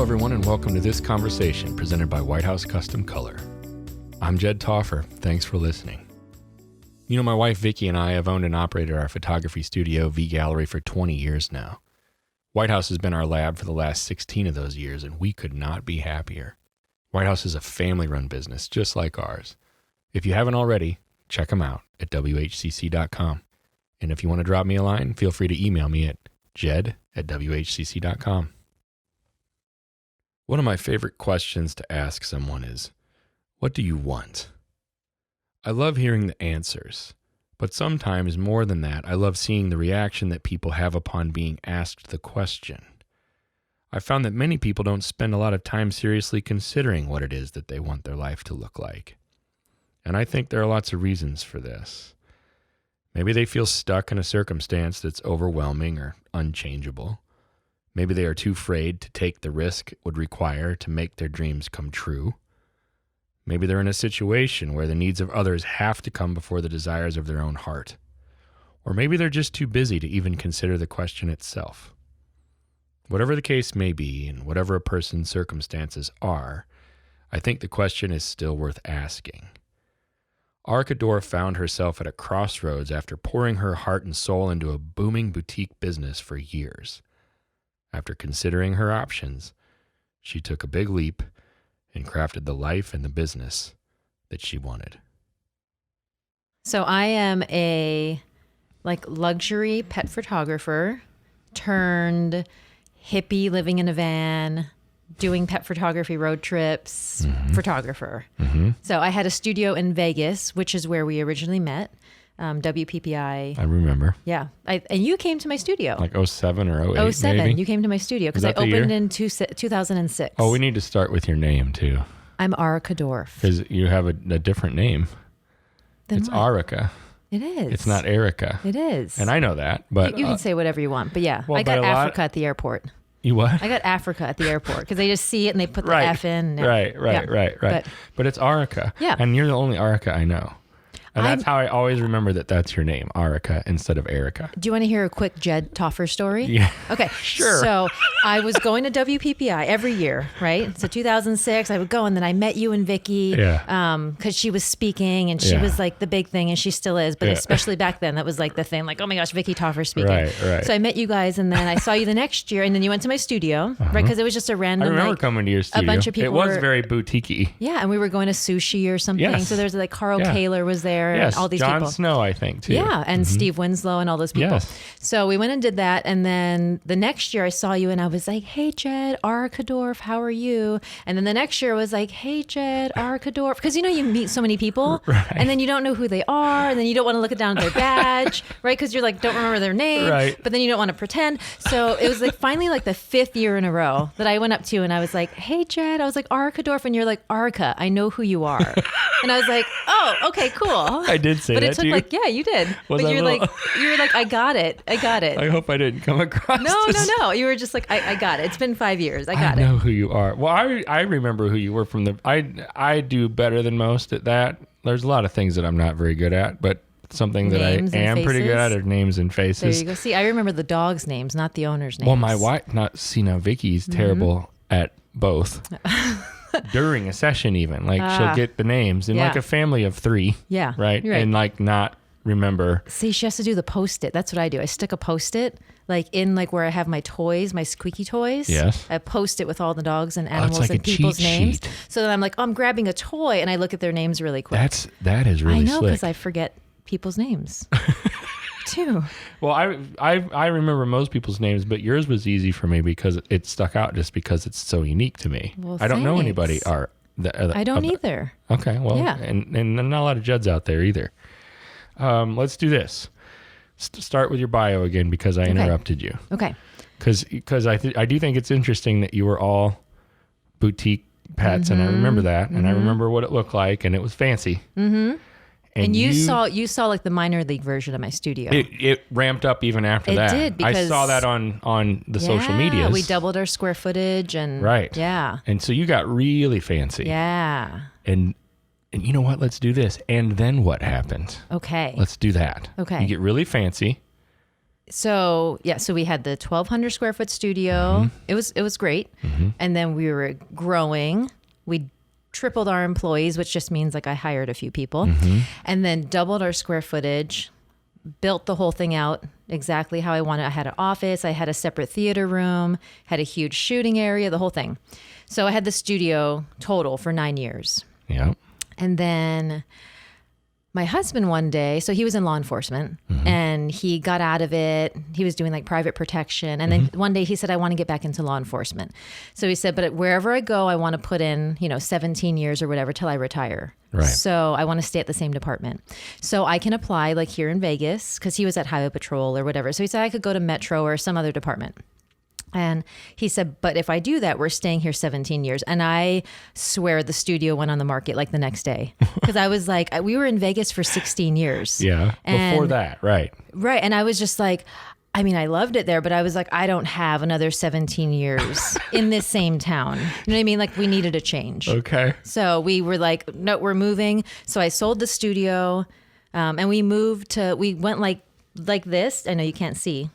everyone, and welcome to this conversation presented by White House Custom Color. I'm Jed Toffer. Thanks for listening. You know, my wife Vicki and I have owned and operated our photography studio, V Gallery, for 20 years now. White House has been our lab for the last 16 of those years, and we could not be happier. White House is a family-run business, just like ours. If you haven't already, check them out at WHCC.com. And if you want to drop me a line, feel free to email me at jed@WHCC.com. One of my favorite questions to ask someone is, what do you want? I love hearing the answers, but sometimes more than that, I love seeing the reaction that people have upon being asked the question. I found that many people don't spend a lot of time seriously considering what it is that they want their life to look like. And I think there are lots of reasons for this. Maybe they feel stuck in a circumstance that's overwhelming or unchangeable. Maybe they are too afraid to take the risk it would require to make their dreams come true. Maybe they're in a situation where the needs of others have to come before the desires of their own heart. Or maybe they're just too busy to even consider the question itself. Whatever the case may be, and whatever a person's circumstances are, I think the question is still worth asking. Arica Dorff found herself at a crossroads after pouring her heart and soul into a booming boutique business for years. After considering her options, she took a big leap and crafted the life and the business that she wanted. So I am a luxury pet photographer turned hippie living in a van, doing pet photography road trips, photographer. Mm-hmm. So I had a studio in Vegas, which is where we originally met. WPPI. I remember. Yeah. And you came to my studio. Like 07 or 08 07. maybe? You came to my studio because I opened in 2006. Oh, we need to start with your name too. I'm Arica Dorff. Because you have a different name. It's what? Arica. It is. It's not Arica. It is. And I know that, but... You can say whatever you want, but yeah. Well, I got Africa at the airport. You what? I got Africa at the airport because they just see it and they put the F in. Right. But it's Arica. Yeah. And you're the only Arica I know. And that's how I always remember that's your name, Arica, instead of Erica. Do you want to hear a quick Jed Toffer story? Yeah. Okay. Sure. So I was going to WPPI every year, right? So 2006, I would go, and then I met you and Vicki because she was speaking, and she was like the big thing, and she still is, but especially back then, that was like the thing, like, oh my gosh, Vicki Toffer speaking. Right. So I met you guys, and then I saw you the next year, and then you went to my studio, right? Because it was just a random, I remember coming to your studio. A bunch of people It was very boutique-y. Yeah, and we were going to sushi or something. Yes. So there's like Carl Kaler was there, and all these John people. Snow, I think, too. Yeah, and Steve Winslow and all those people. Yes. So we went and did that, and then the next year I saw you, and I was like, hey, Jed, Arica Dorff, how are you? And then the next year I was like, hey, Jed, Arica Dorff. Because, you meet so many people, and then you don't know who they are, and then you don't want to look down at their badge, right? Because you're like, don't remember their name, but then you don't want to pretend. So it was like finally like the 5th year in a row that I went up to you, and I was like, hey, Jed, I was like, Arica Dorff, and you're like, Arica, I know who you are. And I was like, oh, okay, cool. I did say that to you. But it took yeah, you did. But you were like, I got it. I hope I didn't come across No. You were just like, I got it. It's been 5 years. I got it. I know who you are. Well, I remember who you were from I do better than most at that. There's a lot of things that I'm not very good at, but something that I am pretty good at are names and faces. There you go. See, I remember the dogs' names, not the owners' names. Well, my wife, now Vicky's terrible at both. During a session even. She'll get the names in like a family of 3. Yeah. Right? And not remember. See, she has to do the Post-it. That's what I do. I stick a Post-it in where I have my toys, my squeaky toys. Yes. I Post-it with all the dogs and animals like and people's names. Sheet. So then I'm like, I'm grabbing a toy and I look at their names really quick. That is really I know, slick. because I forget people's names. Too. Well, I remember most people's names, but yours was easy for me because it stuck out just because it's so unique to me. Well, I don't know anybody I don't either. Okay, well, and not a lot of Jeds out there either. Let's do this. Start with your bio again because I interrupted you. Okay. Because I do think it's interesting that you were all boutique pets, and I remember that, and I remember what it looked like, and it was fancy. Mm-hmm. And you saw like the minor league version of my studio. It ramped up even after that. It did, because I saw that on the social medias. We doubled our square footage and yeah. And so you got really fancy. Yeah. And you know what? Let's do this. And then what happened? Okay. Let's do that. Okay. You get really fancy. So we had the 1,200 square foot studio. It was great. And then we were growing. We tripled our employees, which just means like I hired a few people, and then doubled our square footage, built the whole thing out exactly how I wanted. I had an office, I had a separate theater room, had a huge shooting area, the whole thing. So I had the studio total for 9 years. Yeah. And then my husband one day, so he was in law enforcement and he got out of it. He was doing like private protection. And then one day he said, I want to get back into law enforcement. So he said, but wherever I go, I want to put in, 17 years or whatever till I retire. Right. So I want to stay at the same department. So I can apply like here in Vegas because he was at Highway Patrol or whatever. So he said I could go to Metro or some other department. And he said, but if I do that, we're staying here 17 years. And I swear the studio went on the market like the next day. Because I was like, we were in Vegas for 16 years. Yeah. Before that, right. Right. And I was just like, I mean, I loved it there, but I was like, I don't have another 17 years in this same town. You know what I mean? Like we needed a change. Okay. So we were like, no, we're moving. So I sold the studio and we went like this. I know you can't see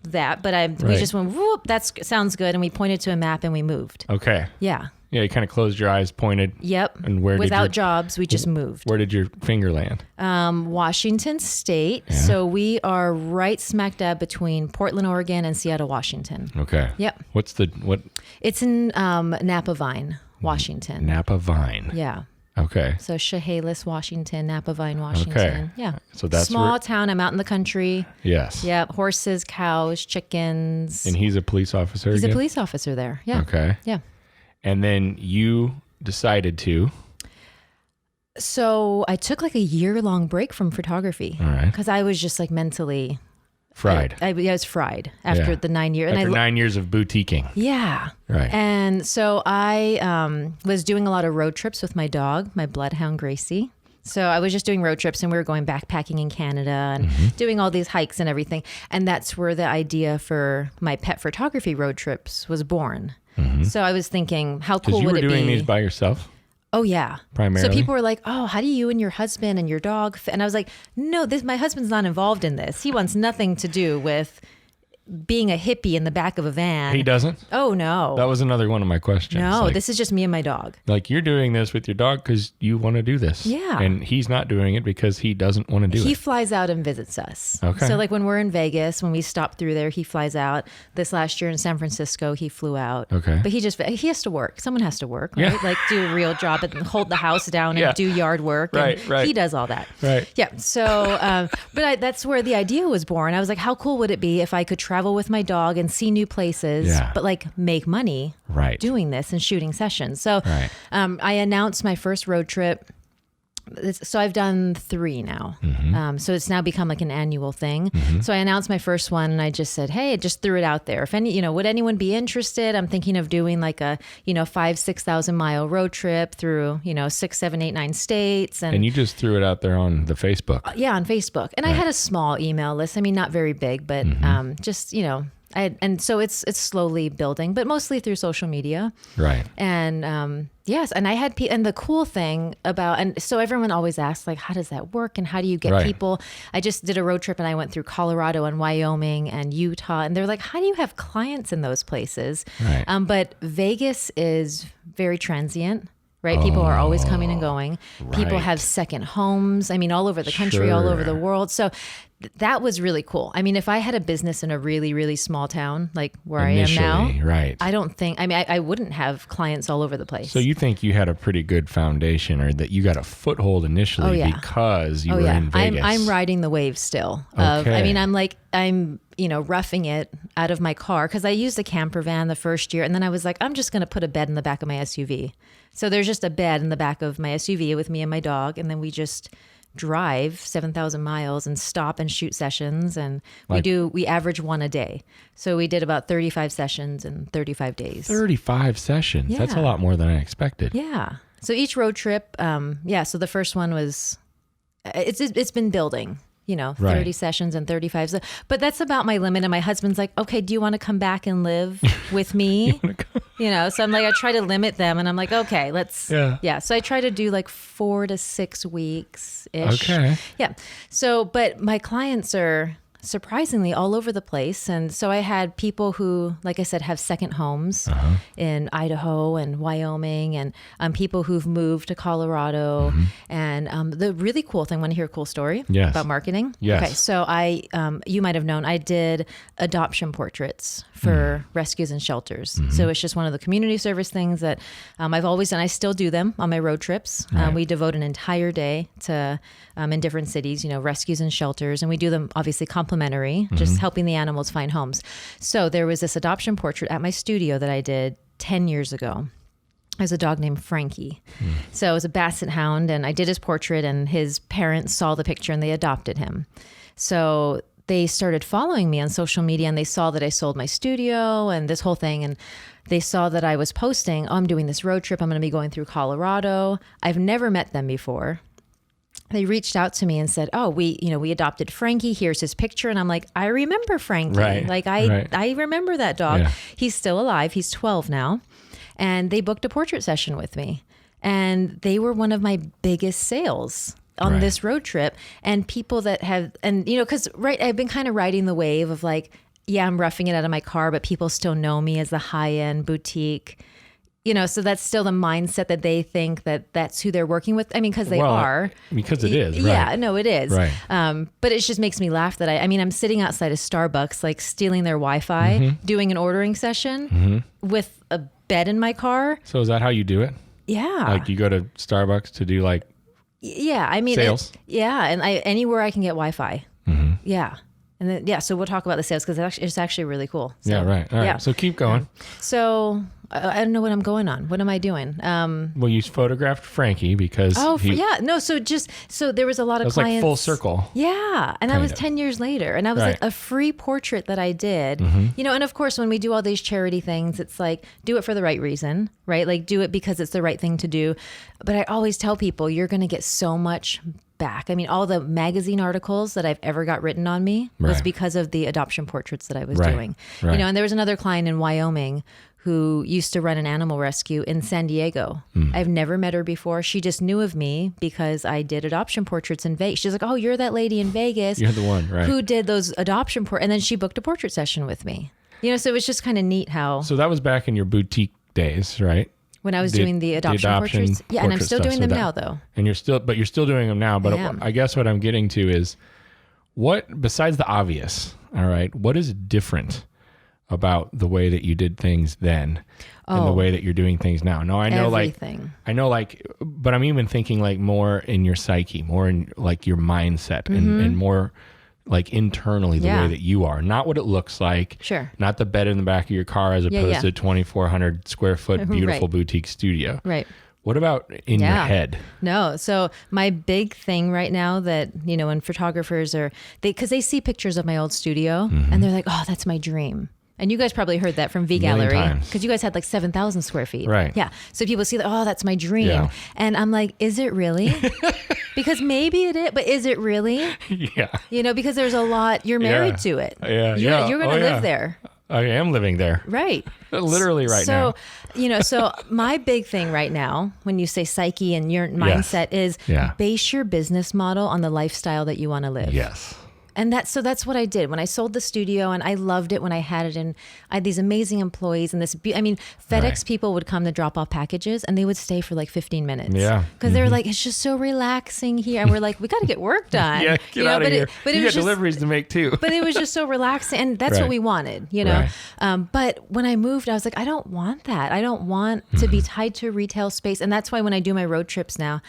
that, but we just went, whoop, that sounds good. And we pointed to a map and we moved. Okay. Yeah. Yeah, you kind of closed your eyes, pointed. Yep. And without jobs, we just moved. Where did your finger land? Washington State. Yeah. So we are right smack dab between Portland, Oregon and Seattle, Washington. Okay. Yep. What? It's in Napa Vine, Washington. Napa Vine. Yeah. Okay. So Chehalis, Washington, Napa Vine, Washington. Okay. Yeah. So that's small town. I'm out in the country. Yes. Yeah. Horses, cows, chickens. And he's a police officer. He's a police officer there. Yeah. Okay. Yeah. And then you decided to. So I took like a year-long break from photography. All right. Because I was just like mentally fried. I was fried after the 9 years. After 9 years of boutiquing. Yeah. Right. And so I was doing a lot of road trips with my dog, my bloodhound Gracie. So I was just doing road trips and we were going backpacking in Canada and doing all these hikes and everything. And that's where the idea for my pet photography road trips was born. So I was thinking, how cool would it be? You were doing these by yourself? Oh, yeah. Primarily? So people were like, oh, how do you and your husband and your dog fit? And I was like, no, my husband's not involved in this. He wants nothing to do with being a hippie in the back of a van. He doesn't? Oh, no. That was another one of my questions. No, this is just me and my dog. Like, you're doing this with your dog because you want to do this. Yeah. And he's not doing it because he doesn't want to do it. He flies out and visits us. Okay. So like when we're in Vegas, when we stop through there, he flies out. This last year in San Francisco, he flew out. Okay. But he has to work. Someone has to work, right? Yeah. Like do a real job and hold the house down and do yard work. Right, and right. He does all that. Right. Yeah. So, that's where the idea was born. I was like, how cool would it be if I could travel with my dog and see new places, but like make money doing this and shooting sessions. So I announced my first road trip. So I've done 3 now. So it's now become like an annual thing. So I announced my first one and I just said, hey, I just threw it out there. If any, would anyone be interested? I'm thinking of doing like a, 5,000-6,000 mile road trip through, 6, 7, 8, 9 states. And you just threw it out there on the Facebook. Yeah, on Facebook. And I had a small email list. I mean, not very big, but just, and so it's slowly building, but mostly through social media. Right. And yes, and I had and the cool thing about, and so everyone always asks like, how does that work and how do you get people? I just did a road trip and I went through Colorado and Wyoming and Utah, and they're like, how do you have clients in those places? Right. But Vegas is very transient. Right. People are always coming and going. People have second homes. I mean, all over the country, all over the world. So that was really cool. I mean, if I had a business in a really, really small town, like where I am now, I don't think, I wouldn't have clients all over the place. So you think you had a pretty good foundation, or that you got a foothold initially because you were in Vegas? I'm riding the wave still. Okay. I mean, I'm roughing it out of my car because I used a camper van the first year. And then I was like, I'm just going to put a bed in the back of my SUV. So there's just a bed in the back of my SUV with me and my dog. And then we just drive 7,000 miles and stop and shoot sessions. And we average one a day. So we did about 35 sessions in 35 days. 35 sessions. Yeah. That's a lot more than I expected. Yeah. So each road trip, so the first one was, it's been building. 30 sessions and 35. So, but that's about my limit. And my husband's like, okay, do you want to come back and live with me? So I'm like, I try to limit them and I'm like, okay, let's, So I try to do like 4 to 6 weeks ish. Okay. Yeah. So, but my clients are surprisingly all over the place. And so I had people who, like I said, have second homes in Idaho and Wyoming, and people who've moved to Colorado. And the really cool thing, want to hear a cool story about marketing? Yes. Okay, so you might have known, I did adoption portraits for rescues and shelters. So it's just one of the community service things that I've always done. I still do them on my road trips. We devote an entire day to in different cities, rescues and shelters, and we do them obviously complimentary, just helping the animals find homes. So there was this adoption portrait at my studio that I did 10 years ago. There's a dog named Frankie. So it was a basset hound, and I did his portrait, and his parents saw the picture and they adopted him. So they started following me on social media, and they saw that I sold my studio and this whole thing. And they saw that I was posting, I'm doing this road trip. I'm going to be going through Colorado. I've never met them before. They reached out to me and said, oh, we adopted Frankie. Here's his picture. And I'm like, I remember Frankie. I remember that dog. Yeah. He's still alive. He's 12 now. And they booked a portrait session with me. And they were one of my biggest sales on this road trip. And people that have, and because I've been kind of riding the wave of like, yeah, I'm roughing it out of my car, but people still know me as the high-end boutique. So that's still the mindset that they think that that's who they're working with. I mean, because they are. Because it is, right? Yeah, no, it is. Right. But it just makes me laugh that I'm sitting outside of Starbucks, like stealing their Wi-Fi, doing an ordering session with a bed in my car. So is that how you do it? Yeah. Like you go to Starbucks to do like sales? And anywhere I can get Wi-Fi. Yeah. And then, so we'll talk about the sales because it's actually really cool. So, yeah, right. All right. So keep going. So I don't know what I'm going on. What am I doing? Well, you photographed Frankie because So there was a lot of clients. Like full circle. Yeah. And that was 10 years later. And I was like a free portrait that I did, and of course, when we do all these charity things, it's like, do it for the right reason, right? Like do it because it's the right thing to do. But I always tell people, you're going to get so much back. I mean, all the magazine articles that I've ever got written on me was because of the adoption portraits that I was doing. Right. And there was another client in Wyoming who used to run an animal rescue in San Diego. I've never met her before. She just knew of me because I did adoption portraits in Vegas. She's like, oh, you're that lady in Vegas. You're the one, right? Who did those adoption and then she booked a portrait session with me. So it was just kind of neat how. So that was back in your boutique days, right? When I was doing the adoption portraits. Yeah, and I'm still doing them now though. And you're still doing them now. But I guess what I'm getting to is what, besides the obvious, all right, what is different about the way that you did things then and the way that you're doing things now? No, I know everything. But I'm even thinking like more in your psyche, more in like your mindset and more like internally the way that you are, not what it looks like. Sure. Not the bed in the back of your car as opposed to 2,400 square foot beautiful boutique studio. Right. What about in your head? No. So my big thing right now that, when photographers because they see pictures of my old studio and they're like, oh, that's my dream. And you guys probably heard that from V Gallery because you guys had like 7,000 square feet. Right. Yeah. So people see that, oh, that's my dream. Yeah. And I'm like, is it really? Because maybe it is, but is it really? Yeah. Because there's a lot, you're married to it. Yeah. You're going to live there. I am living there. Right. Literally right now. So my big thing right now, when you say psyche and your mindset is base your business model on the lifestyle that you want to live. Yes. And that's what I did when I sold the studio, and I loved it when I had it. And I had these amazing employees and FedEx people would come to drop off packages and they would stay for like 15 minutes. Yeah. Because they were like, it's just so relaxing here. And we're like, we got to get work done. Get out of here. But you got deliveries to make too. But it was just so relaxing. And that's what we wanted, Right. But when I moved, I was like, I don't want that. I don't want to be tied to a retail space. And that's why when I do my road trips now,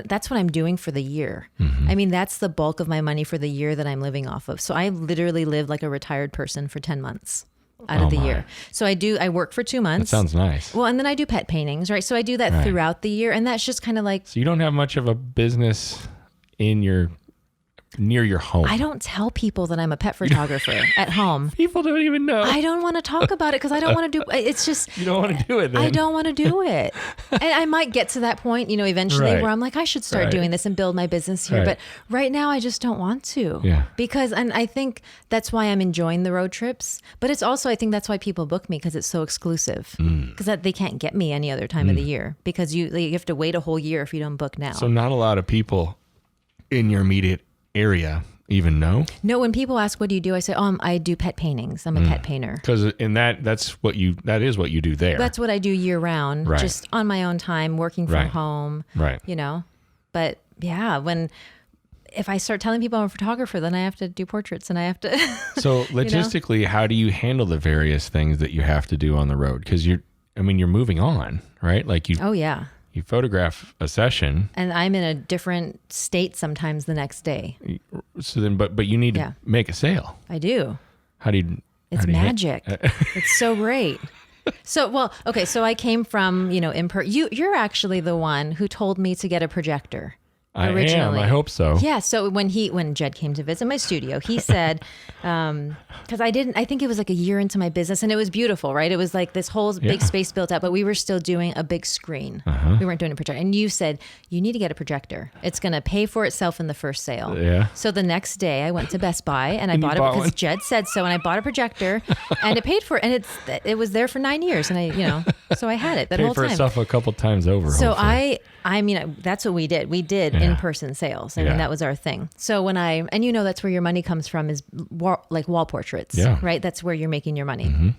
that's what I'm doing for the year. That's the bulk of my money for the year that I'm living off of. So I literally live like a retired person for 10 months out of the year. So I work for 2 months. That sounds nice. Well, and then I do pet paintings, right? So I do that throughout the year. And that's just kind of like. So you don't have much of a business near your home. I don't tell people that I'm a pet photographer at home. People don't even know. I don't want to talk about it because I don't want to do it's just. You don't want to do it then. I don't want to do it. And I might get to that point, eventually where I'm like, I should start doing this and build my business here. But right now I just don't want to. Yeah. And I think that's why I'm enjoying the road trips. But it's also, I think that's why people book me because it's so exclusive. Because they can't get me any other time of the year because you have to wait a whole year if you don't book now. So not a lot of people in your immediate area even know? No, when people ask, what do you do? I say, I do pet paintings. I'm a pet painter. Because that is what you do there. That's what I do year round, just on my own time, working from home, But yeah, if I start telling people I'm a photographer, then I have to do portraits and I have to. So logistically, how do you handle the various things that you have to do on the road? Because you're moving on, right? Like you. Oh yeah. You photograph a session, and I'm in a different state sometimes the next day. So then, but you need to make a sale. I do. How do you? It's magic. It's so great. So I came from you're actually the one who told me to get a projector. Originally. I hope so. Yeah. So when Jed came to visit my studio, he said, because I think it was like a year into my business, and it was beautiful, right? It was like this whole big space built out, but we were still doing a big screen. We weren't doing a projector. And you said, you need to get a projector. It's going to pay for itself in the first sale. Yeah. So the next day I went to Best Buy and I bought it because Jed said so. And I bought a projector and it paid for it. And it was there for 9 years. And so I had it that whole time. Paid for itself a couple times over. So hopefully. That's what we did. We did in-person sales. I mean, that was our thing. So that's where your money comes from is wall portraits, right? That's where you're making your money. Mm-hmm.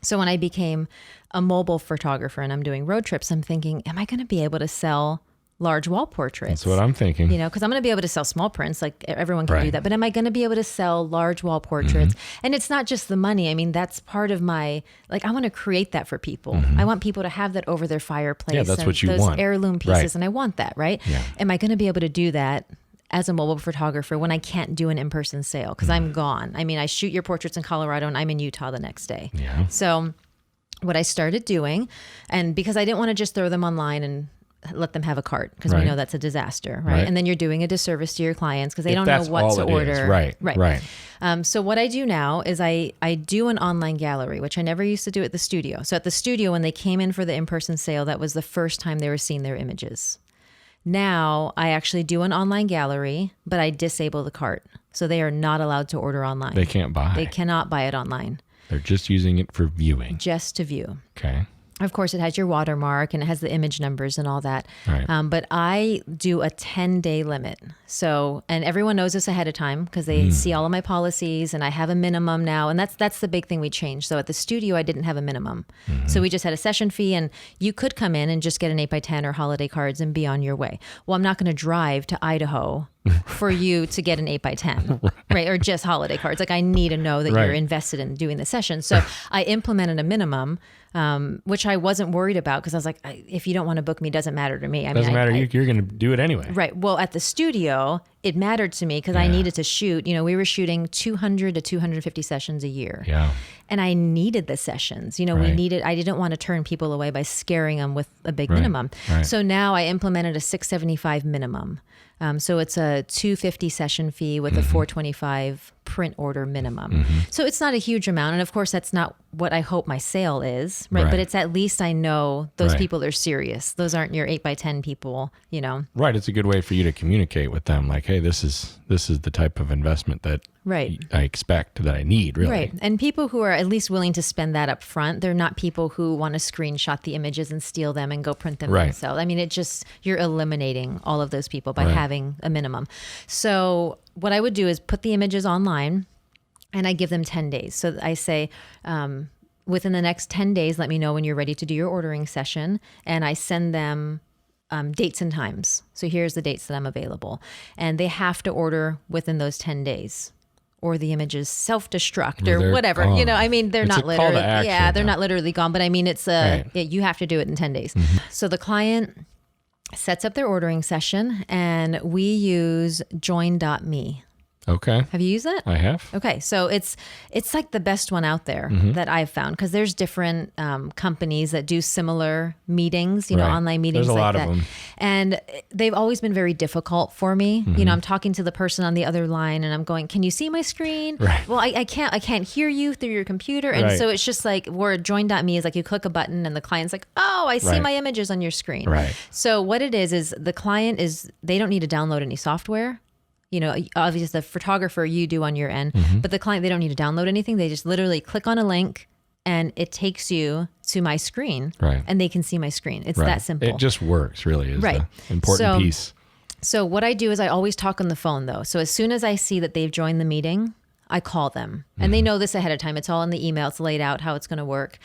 So when I became a mobile photographer and I'm doing road trips, I'm thinking, am I going to be able to sell large wall portraits? That's what I'm thinking. Because I'm going to be able to sell small prints, like everyone can do that. But am I going to be able to sell large wall portraits? Mm-hmm. And it's not just the money. I mean, that's part of my, I want to create that for people. Mm-hmm. I want people to have that over their fireplace. Yeah, that's what you those want. Heirloom pieces. And I want that, right? Yeah. Am I going to be able to do that as a mobile photographer when I can't do an in-person sale? Because I'm gone. I mean, I shoot your portraits in Colorado and I'm in Utah the next day. Yeah. So what I started doing, and because I didn't want to just throw them online and let them have a cart, because we know that's a disaster, right? And then you're doing a disservice to your clients because they don't know what to order. Right. So what I do now is I do an online gallery, which I never used to do at the studio. So at the studio, when they came in for the in-person sale, that was the first time they were seeing their images. Now I actually do an online gallery, but I disable the cart. So they are not allowed to order online. They can't buy. They cannot buy it online. They're just using it for viewing. Just to view. Okay. Of course, it has your watermark and it has the image numbers and all that. Right. But I do a 10-day limit. So, and everyone knows this ahead of time because they see all of my policies, and I have a minimum now. And that's the big thing we changed. So at the studio, I didn't have a minimum. Mm-hmm. So we just had a session fee, and you could come in and just get an 8x10 or holiday cards and be on your way. Well, I'm not going to drive to Idaho for you to get an 8x10, right? Or just holiday cards. I need to know that you're invested in doing the session. So I implemented a minimum, which I wasn't worried about because I was like, if you don't want to book me, it doesn't matter to me. Doesn't matter. You're going to do it anyway. Right. Well, at the studio, it mattered to me because I needed to shoot. We were shooting 200 to 250 sessions a year. Yeah. And I needed the sessions. I didn't want to turn people away by scaring them with a big minimum. Right. So now I implemented a $675 minimum. So it's a $250 session fee with a $425 print order minimum. Mm-hmm. So it's not a huge amount. And of course, that's not what I hope my sale is, right? But it's at least I know those people are serious. Those aren't your 8x10 people, Right. It's a good way for you to communicate with them. Like, hey, this is the type of investment that I expect, that I need, really. Right. And people who are at least willing to spend that up front, they're not people who want to screenshot the images and steal them and go print them themselves. I mean, you're eliminating all of those people by having a minimum. So what I would do is put the images online and I give them 10 days. So I say, within the next 10 days, let me know when you're ready to do your ordering session. And I send them dates and times. So here's the dates that I'm available. And they have to order within those 10 days. Or the images self-destruct or whatever, gone. They're It's not literally, they're not literally gone, but I mean, you have to do it in 10 days. Mm-hmm. So the client sets up their ordering session and we use join.me. Okay. Have you used that? I have. Okay. So it's like the best one out there that I've found because there's different companies that do similar meetings, online meetings there's a lot that. Of them. And they've always been very difficult for me. Mm-hmm. I'm talking to the person on the other line and I'm going, can you see my screen? Right. Well, I can't hear you through your computer. And so it's just like where join.me is like you click a button and the client's like, oh, I see my images on your screen. Right. So what it is the client they don't need to download any software. Obviously the photographer you do on your end, but the client, they don't need to download anything. They just literally click on a link and it takes you to my screen and they can see my screen. It's that simple. It just works really is the important piece. So what I do is I always talk on the phone though. So as soon as I see that they've joined the meeting, I call them and they know this ahead of time. It's all in the email. It's laid out how it's going to work.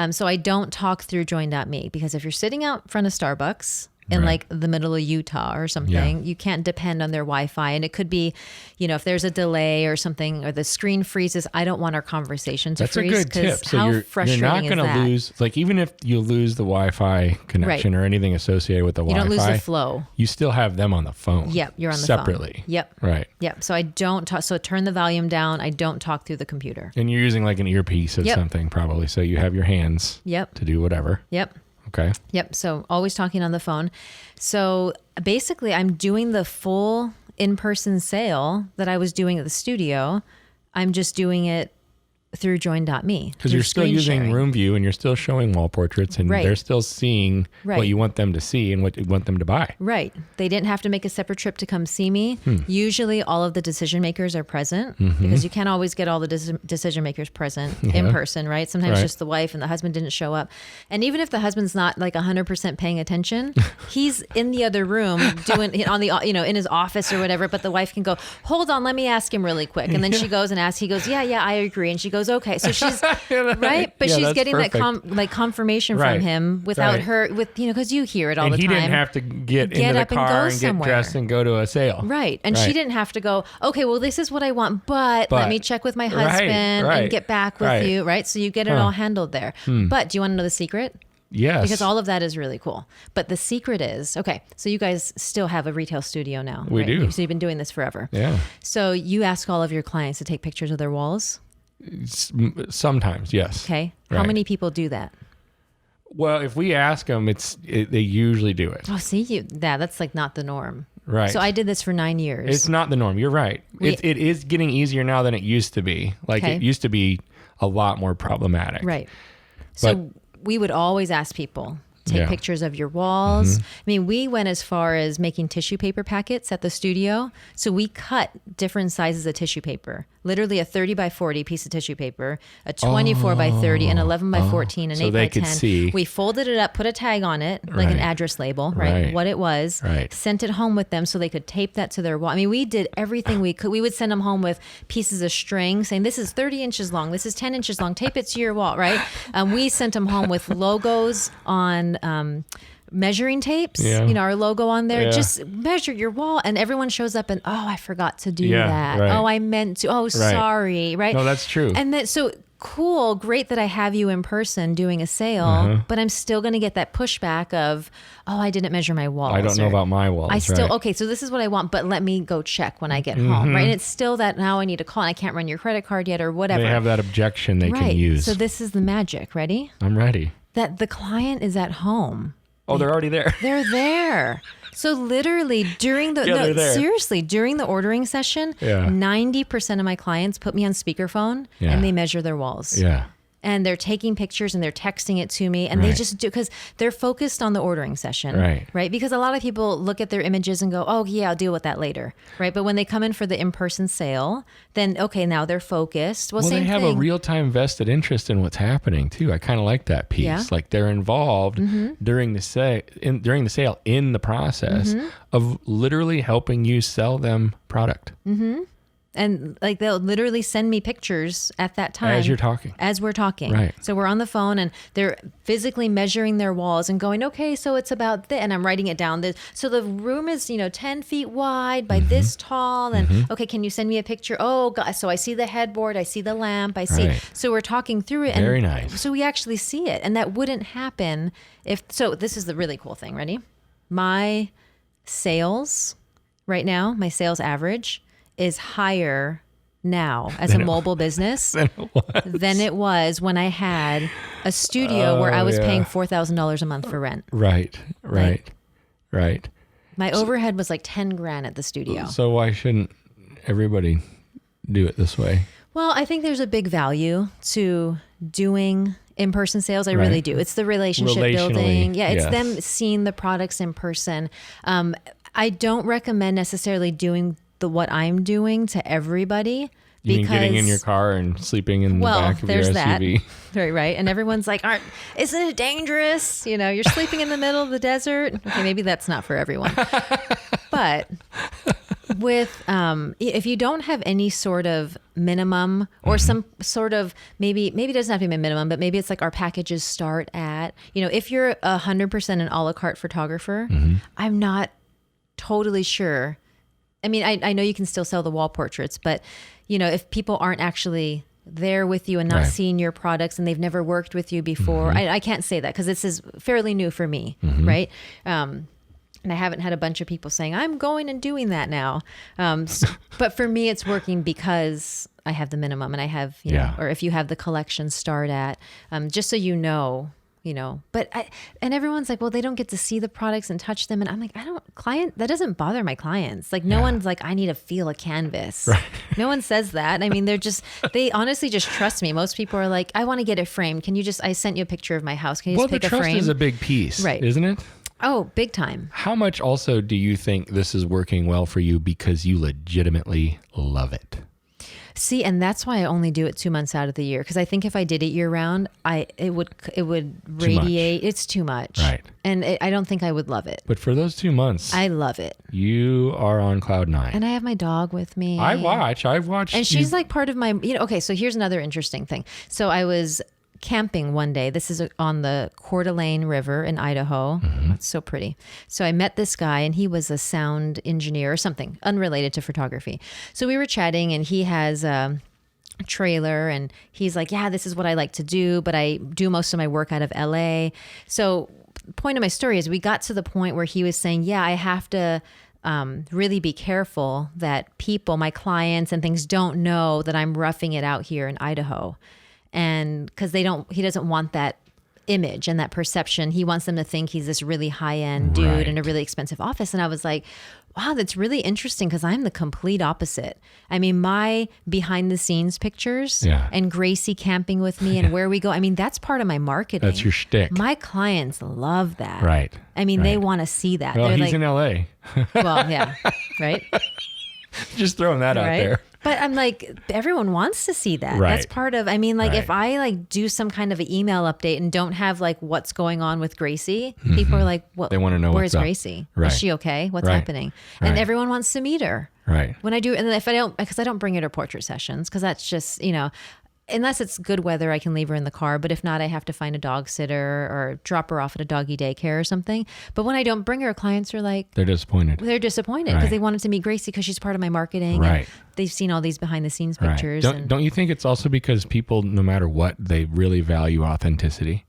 So I don't talk through join.me because if you're sitting out in front of Starbucks in like the middle of Utah or something, you can't depend on their Wi-Fi. And it could be, if there's a delay or something or the screen freezes, I don't want our conversation to freeze. That's a good tip. So how you're frustrating not going to lose, like even if you lose the Wi-Fi connection or anything associated with the Wi-Fi. You don't lose the flow. You still have them on the phone. Yep, you're on the separately. phone. Yep. Right. Yep. So I don't talk. So turn the volume down. I don't talk through the computer. And you're using like an earpiece of something probably. So you have your hands to do whatever. Yep. Okay. Yep. So always talking on the phone. So basically I'm doing the full in-person sale that I was doing at the studio. I'm just doing it through join.me. Because you're still using room view and you're still showing wall portraits and they're still seeing what you want them to see and what you want them to buy. Right. They didn't have to make a separate trip to come see me. Usually all of the decision makers are present because you can't always get all the decision makers present in person, right? Sometimes just the wife and the husband didn't show up. And even if the husband's not like 100% paying attention, he's in the other room doing on the, in his office or whatever, but the wife can go, hold on, let me ask him really quick. And then she goes and asks, he goes, yeah, I agree. And she goes, okay. So she's right, but she's getting perfect. that confirmation from him without her, because you hear it all the time. And he didn't have to get into the car and get dressed and go to a sale. Right. And she didn't have to go, okay, well, this is what I want, but let me check with my husband and get back with you. Right. So you get it all handled there. But do you want to know the secret? Yes. Because all of that is really cool. But the secret is, okay, so you guys still have a retail studio now. We do. So you've been doing this forever. Yeah. So you ask all of your clients to take pictures of their walls? Sometimes, yes. Okay. How many people do that? Well, if we ask them, they usually do it. Oh, see, that's like not the norm. Right. So I did this for 9 years. It's not the norm. You're right. It is getting easier now than it used to be. Like it used to be a lot more problematic. Right. So we would always ask people, take pictures of your walls. I mean, we went as far as making tissue paper packets at the studio. So we cut different sizes of tissue paper. Literally a 30 by 40 piece of tissue paper, a 24 by 30, an 11 by 14, an 8 by 10. See. We folded it up, put a tag on it, like an address label, what it was, sent it home with them so they could tape that to their wall. I mean, we did everything we could. We would send them home with pieces of string saying, this is 30 inches long, this is 10 inches long, tape it to your wall, right? We sent them home with logos on measuring tapes, our logo on there. Just measure your wall, and everyone shows up and I forgot to do that. Oh, I meant to. Sorry. Right? No, that's true. And that cool, great that I have you in person doing a sale, but I'm still going to get that pushback of, I didn't measure my walls. I don't know about my walls. Okay, so this is what I want, but let me go check when I get home, right? And it's still that now I need to call and I can't run your credit card yet or whatever. They have that objection they can use. So this is the magic. Ready? I'm ready. That the client is at home. Oh, they're already there. They're there. So literally during the during the ordering session, 90% of my clients put me on speakerphone and they measure their walls. Yeah. And they're taking pictures and they're texting it to me and they just do, because they're focused on the ordering session, right? Because a lot of people look at their images and go, oh yeah, I'll deal with that later, right? But when they come in for the in-person sale, then okay, now they're focused. Well, same they have thing. A real-time vested interest in what's happening too. I kind of like that piece. Yeah. Like they're involved during the sale in the process of literally helping you sell them product. And like they'll literally send me pictures at that time as we're talking. Right. So we're on the phone and they're physically measuring their walls and going, okay, so it's about this, and I'm writing it down. So the room is 10 feet wide by this tall, and okay, can you send me a picture? Oh God, so I see the headboard, I see the lamp, I see. So we're talking through it. Very nice. So we actually see it, and that wouldn't happen if. So this is the really cool thing. Ready? My sales right now, my sales average is higher now as a mobile business than it was when I had a studio where I was paying $4,000 a month for rent. Right. My overhead was like 10 grand at the studio. So why shouldn't everybody do it this way? Well, I think there's a big value to doing in-person sales. I really do. It's the relationship building. Yeah, it's them seeing the products in person. I don't recommend necessarily doing what I'm doing to everybody. You mean getting in your car and sleeping in the back of your SUV? That. Very right. And everyone's like, isn't it dangerous? You're sleeping in the middle of the desert. Okay, maybe that's not for everyone. But But with if you don't have any sort of minimum or some sort of maybe it doesn't have to be a minimum, but maybe it's like our packages start at, if you're 100% an a la carte photographer, I'm not totally sure. I mean, I know you can still sell the wall portraits, but if people aren't actually there with you and not seeing your products and they've never worked with you before, I can't say that because this is fairly new for me, right? And I haven't had a bunch of people saying, I'm going and doing that now. But for me, it's working because I have the minimum and I have, or if you have the collection start at, just so but and everyone's like, well, they don't get to see the products and touch them. And I'm like, that doesn't bother my clients. Like no one's like, I need to feel a canvas. Right. No one says that. I mean, they honestly just trust me. Most people are like, I want to get it framed. Can you I sent you a picture of my house. Can you just pick a frame? Well, the trust is a big piece, right? Isn't it? Oh, big time. How much also do you think this is working well for you because you legitimately love it? See, and that's why I only do it 2 months out of the year. Because I think if I did it year round, it would radiate. It's too much. Right. And I don't think I would love it. But for those 2 months, I love it. You are on cloud 9. And I have my dog with me. I've watched. And she's like part of my, okay, so here's another interesting thing. So I was camping one day. This is on the Coeur d'Alene River in Idaho. It's so pretty. So I met this guy and he was a sound engineer or something unrelated to photography. So we were chatting and he has a trailer and he's like, yeah, this is what I like to do, but I do most of my work out of LA. So the point of my story is we got to the point where he was saying, yeah, I have to really be careful that people, my clients and things don't know that I'm roughing it out here in Idaho. And because he doesn't want that image and that perception. He wants them to think he's this really high-end dude in a really expensive office. And I was like, wow, that's really interesting because I'm the complete opposite. I mean, my behind the scenes pictures and Gracie camping with me and where we go. I mean, that's part of my marketing. That's your shtick. My clients love that. Right. I mean, they want to see that. Well, They're he's like, in LA. Well, yeah. Right. Just throwing that out there. But I'm like, everyone wants to see that. Right. That's part of, I mean, like if I like do some kind of an email update and don't have like what's going on with Gracie, people are like, well, they want to know where's what's Gracie? Up. Right. Is she okay? What's happening? And everyone wants to meet her. Right. When I do, and if I don't, because I don't bring her to portrait sessions, because that's just, unless it's good weather, I can leave her in the car. But if not, I have to find a dog sitter or drop her off at a doggy daycare or something. But when I don't bring her, clients are like... They're disappointed. They're disappointed because they wanted to meet Gracie because she's part of my marketing. Right. And they've seen all these behind the scenes pictures. Don't you think it's also because people, no matter what, they really value authenticity?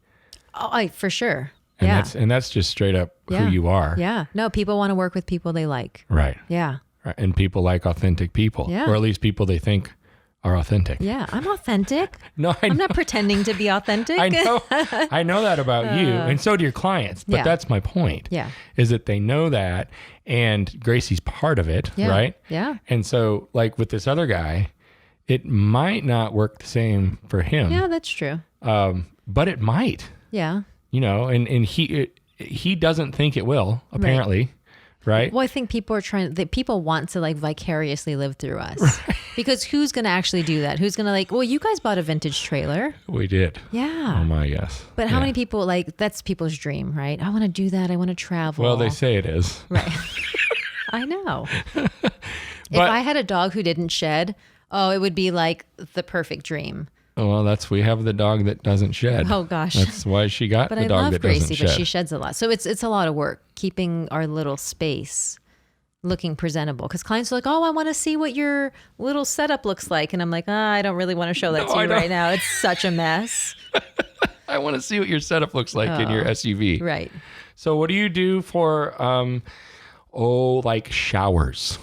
Oh, for sure. And that's just straight up who you are. Yeah. No, people want to work with people they like. Right. Yeah. Right. And people like authentic people. Yeah. Or at least people they think are authentic. Yeah, I'm authentic. No, I'm not pretending to be authentic. I know that about you, and so do your clients. But that's my point. Yeah, is that they know that, and Gracie's part of it, right? Yeah. And so, like with this other guy, it might not work the same for him. Yeah, that's true. But it might. Yeah. And he doesn't think it will, apparently. Right. Well, I think people people want to like vicariously live through us because who's going to actually do that? Who's going to like, well, you guys bought a vintage trailer. We did. Yeah. Oh my, yes. But how many people that's people's dream, right? I want to do that. I want to travel. Well, they say it is. Right. I know. If I had a dog who didn't shed, it would be like the perfect dream. Well, we have the dog that doesn't shed. Oh gosh. That's why she got the dog that Gracie, doesn't shed. But she sheds a lot. So it's a lot of work keeping our little space looking presentable. Because clients are like, oh, I want to see what your little setup looks like. And I'm like, I don't really want to show that to you right now. It's such a mess. I want to see what your setup looks like in your SUV. Right. So what do you do for, like showers?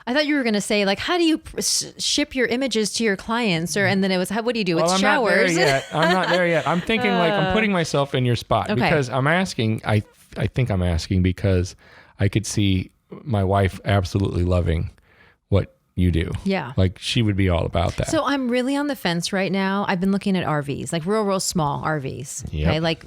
I thought you were going to say, like, how do you ship your images to your clients? And then it was, what do you do? It's showers. I'm not there yet. I'm thinking I'm putting myself in your spot because I'm asking, I think I'm asking because I could see my wife absolutely loving what you do. Yeah. Like she would be all about that. So I'm really on the fence right now. I've been looking at RVs, like real small RVs. Yep. Okay. Like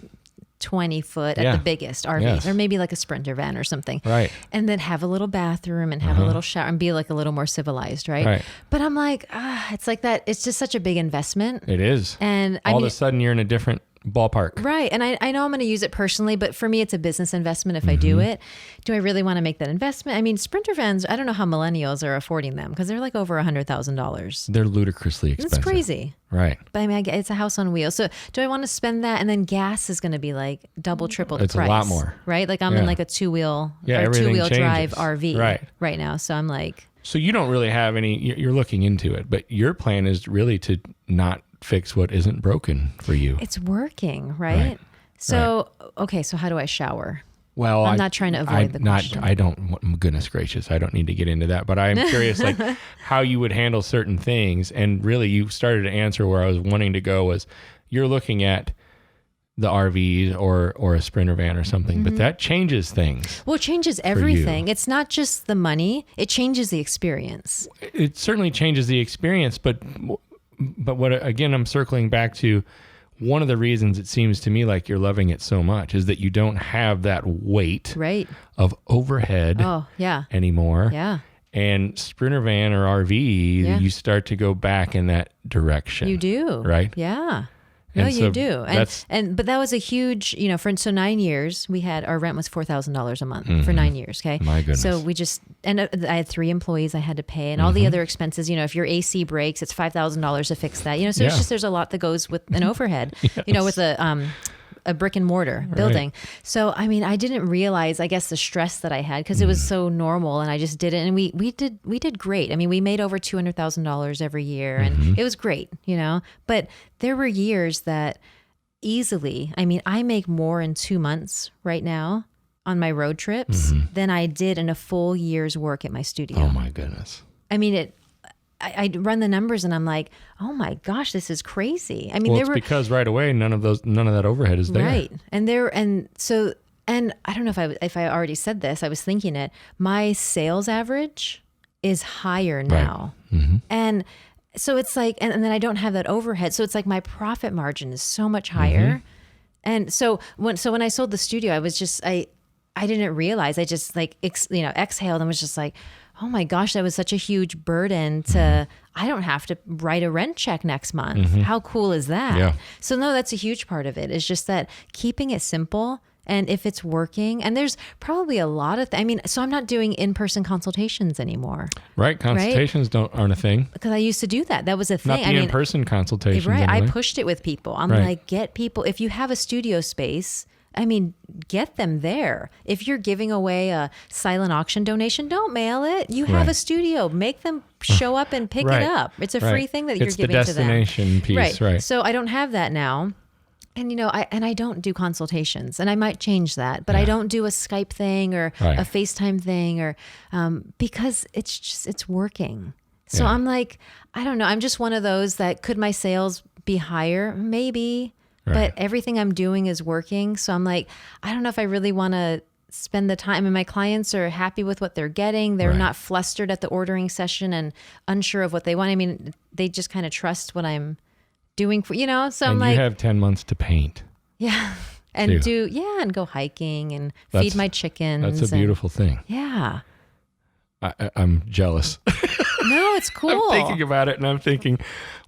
20 foot at the biggest RVs, or maybe like a Sprinter van or something. Right. And then have a little bathroom and have a little shower and be like a little more civilized, right? But I'm like, it's like that. It's just such a big investment. It is. And all of a sudden you're in a different ballpark. Right. And I know I'm going to use it personally, but for me, it's a business investment if I do it. Do I really want to make that investment? I mean, Sprinter vans, I don't know how millennials are affording them because they're like over $100,000. They're ludicrously expensive. It's crazy. Right. But I mean, it's a house on wheels. So do I want to spend that? And then gas is going to be like double, triple the It's price. a lot more. Right? Like I'm in like a two-wheel everything drive changes. RV right now. So I'm like... So you don't really have any, you're looking into it, but your plan is really to not fix what isn't broken for you. It's working, right? So, okay, so how do I shower? Well, I'm not trying to avoid the question. I don't, goodness gracious, I don't need to get into that, but I'm curious like how you would handle certain things. And really you started to answer where I was wanting to go was you're looking at the RVs or a Sprinter van or something, but that changes things. Well, it changes everything. It's not just the money, it changes the experience. It certainly changes the experience, but what, again, I'm circling back to one of the reasons it seems to me like you're loving it so much is that you don't have that weight of overhead anymore. Yeah. And Sprinter van or RV, you start to go back in that direction. You do. Right? Yeah. No, And so you do. But that was a huge, so 9 years, our rent was $4,000 a month for 9 years. Okay. My goodness. So I had 3 employees I had to pay and all the other expenses, if your AC breaks, it's $5,000 to fix that, so it's just, there's a lot that goes with an overhead, with a brick and mortar building. So, I mean, I didn't realize, I guess, the stress that I had because it was so normal and I just did it. And we did great. I mean, we made over $200,000 every year and it was great, but there were years that easily, I mean, I make more in 2 months right now on my road trips than I did in a full year's work at my studio. Oh my goodness. I mean, I run the numbers and I'm like, oh my gosh, this is crazy. I mean, it's because right away none of that overhead is there. Right, and I don't know if I already said this. I was thinking it. My sales average is higher now, and so it's like, and then I don't have that overhead. So it's like my profit margin is so much higher, and so when I sold the studio, I was just I didn't realize. I just like exhaled and was just like, oh my gosh, that was such a huge burden to, I don't have to write a rent check next month. How cool is that? Yeah. So no, that's a huge part of it. It's just that keeping it simple. And if it's working, and there's probably a lot of, so I'm not doing in-person consultations anymore. Right. Consultations aren't a thing. Because I used to do that. That was a thing. Not the in-person consultations. Right. Anyway. I pushed it with people. I'm like, get people, if you have a studio space, get them there. If you're giving away a silent auction donation, don't mail it. You have a studio. Make them show up and pick it up. It's a free thing that you're giving to them. It's the destination piece, right? So I don't have that now. And, I don't do consultations, and I might change that, but I don't do a Skype thing or a FaceTime thing or because it's working. So I'm like, I don't know. I'm just one of those that could my sales be higher? Maybe. But everything I'm doing is working. So I'm like, I don't know if I really want to spend the time. And my clients are happy with what they're getting. They're not flustered at the ordering session and unsure of what they want. I mean, they just kind of trust what I'm doing for, So I'm like, you have 10 months to paint. Yeah. And and go hiking and feed my chickens. That's a beautiful thing. Yeah. I'm jealous. No, it's cool. I'm thinking about it and I'm thinking,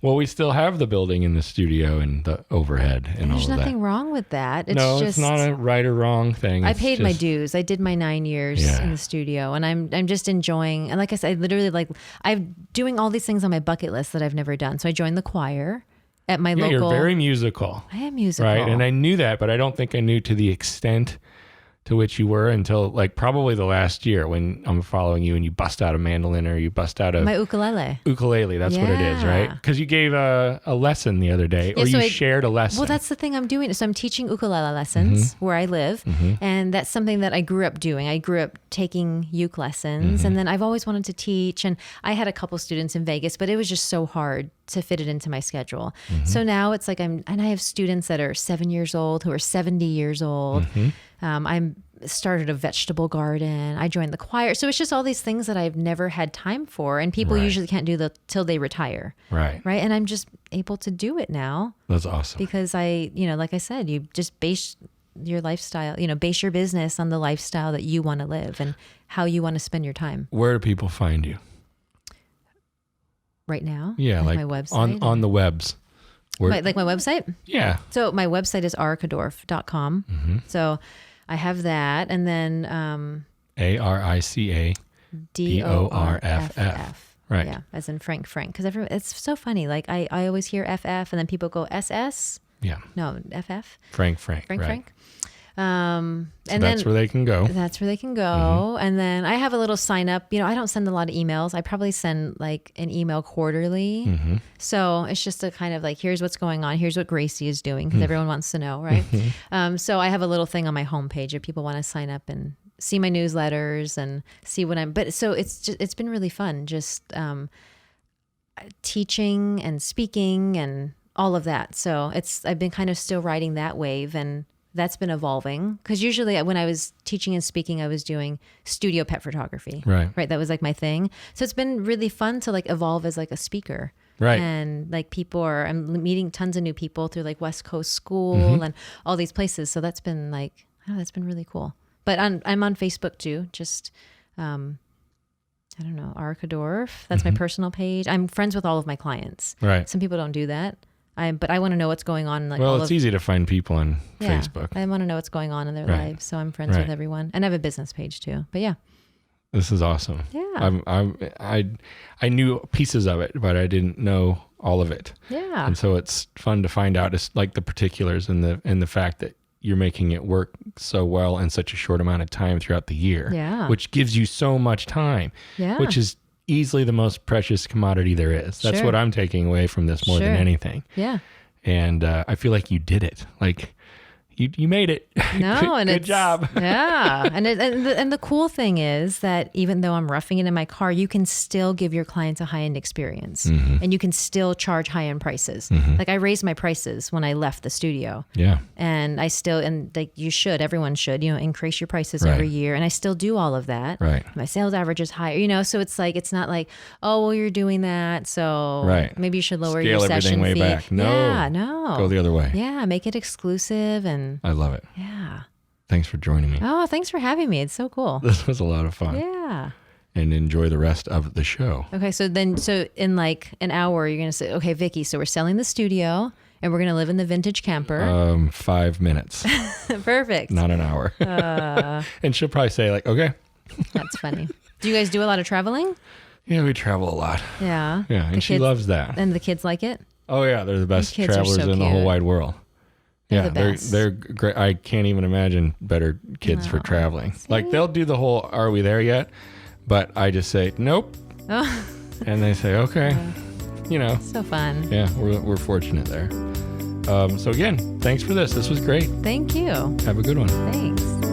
well, we still have the building and the studio and the overhead and all of that. There's nothing wrong with that. It's not a right or wrong thing. I paid my dues. I did my 9 years in the studio and I'm just enjoying. And like I said, I literally I'm doing all these things on my bucket list that I've never done. So I joined the choir at my local. You're very musical. I am musical. Right. And I knew that, but I don't think I knew to the extent to which you were until probably the last year when I'm following you and you bust out a mandolin or you bust out my ukulele. Ukulele, that's what it is, right? Because you gave a lesson the other day, or you shared a lesson. Well, that's the thing I'm doing. So I'm teaching ukulele lessons where I live, and that's something that I grew up doing. I grew up taking uke lessons, and then I've always wanted to teach, and I had a couple students in Vegas, but it was just so hard to fit it into my schedule. So now it's like I have students that are 7 years old who are 70 years old. I'm started a vegetable garden. I joined the choir. So it's just all these things that I've never had time for. And people usually can't do till they retire. Right. And I'm just able to do it now. That's awesome. Because like I said, you just base your lifestyle, base your business on the lifestyle that you want to live and how you want to spend your time. Where do people find you? Right now? Yeah. Like my website? On the webs. Where, my website? yeah. So my website is aricadorff.com. Mm-hmm. So I have that. And then Arica Dorff. Right. Yeah, as in Frank. Because it's so funny. Like I always hear FF and then people go SS. Yeah. No, FF. Frank. Frank. So and that's where they can go. That's where they can go. And then I have a little sign up. I don't send a lot of emails. I probably send like an email quarterly. So it's just a kind of like, here's what's going on. Here's what Gracie is doing because everyone wants to know, right? So I have a little thing on my homepage if people want to sign up and see my newsletters and see what so it's been really fun just teaching and speaking and all of that. So I've been kind of still riding that wave and that's been evolving because usually when I was teaching and speaking, I was doing studio pet photography. Right. That was like my thing. So it's been really fun to like evolve as like a speaker. Right. And like I'm meeting tons of new people through like West Coast School and all these places. So that's been like, that's been really cool. But I'm on Facebook too. Just, I don't know, Arica Dorff. That's my personal page. I'm friends with all of my clients. Right. Some people don't do that. But I want to know what's going on. Like, well, it's easy to find people on Facebook. I want to know what's going on in their lives, so I'm friends with everyone, and I have a business page too. But yeah, this is awesome. Yeah, I knew pieces of it, but I didn't know all of it. Yeah, and so it's fun to find out, it's like the particulars and the fact that you're making it work so well in such a short amount of time throughout the year. Yeah, which gives you so much time. Yeah, which is easily the most precious commodity there is. That's what I'm taking away from this more than anything. Yeah. And I feel like you did it. Like you made it. No, and good job. Yeah. And the cool thing is that even though I'm roughing it in my car, you can still give your clients a high-end experience and you can still charge high-end prices. Like I raised my prices when I left the studio. Yeah. And like you should, everyone should, increase your prices every year. And I still do all of that. Right. My sales average is higher, so it's like, it's not like, oh, well, you're doing that. So maybe you should lower your session fee. Back. No. Yeah, no. Go the other way. Yeah. Make it exclusive and I love it. Yeah. Thanks for joining me. Oh, thanks for having me. It's so cool. This was a lot of fun. Yeah. And enjoy the rest of the show. Okay. So in like an hour, you're going to say, okay, Vicky, so we're selling the studio and we're going to live in the vintage camper. 5 minutes. Perfect. Not an hour. And she'll probably say like, okay. That's funny. Do you guys do a lot of traveling? Yeah, we travel a lot. Yeah. Yeah. And she loves that. And the kids like it? Oh yeah. They're the best travelers in the whole wide world. Yeah, they're great. I can't even imagine better kids for traveling. See? Like they'll do the whole "Are we there yet?" But I just say nope, and they say okay. So fun. Yeah, we're fortunate there. So again, thanks for this. This was great. Thank you. Have a good one. Thanks.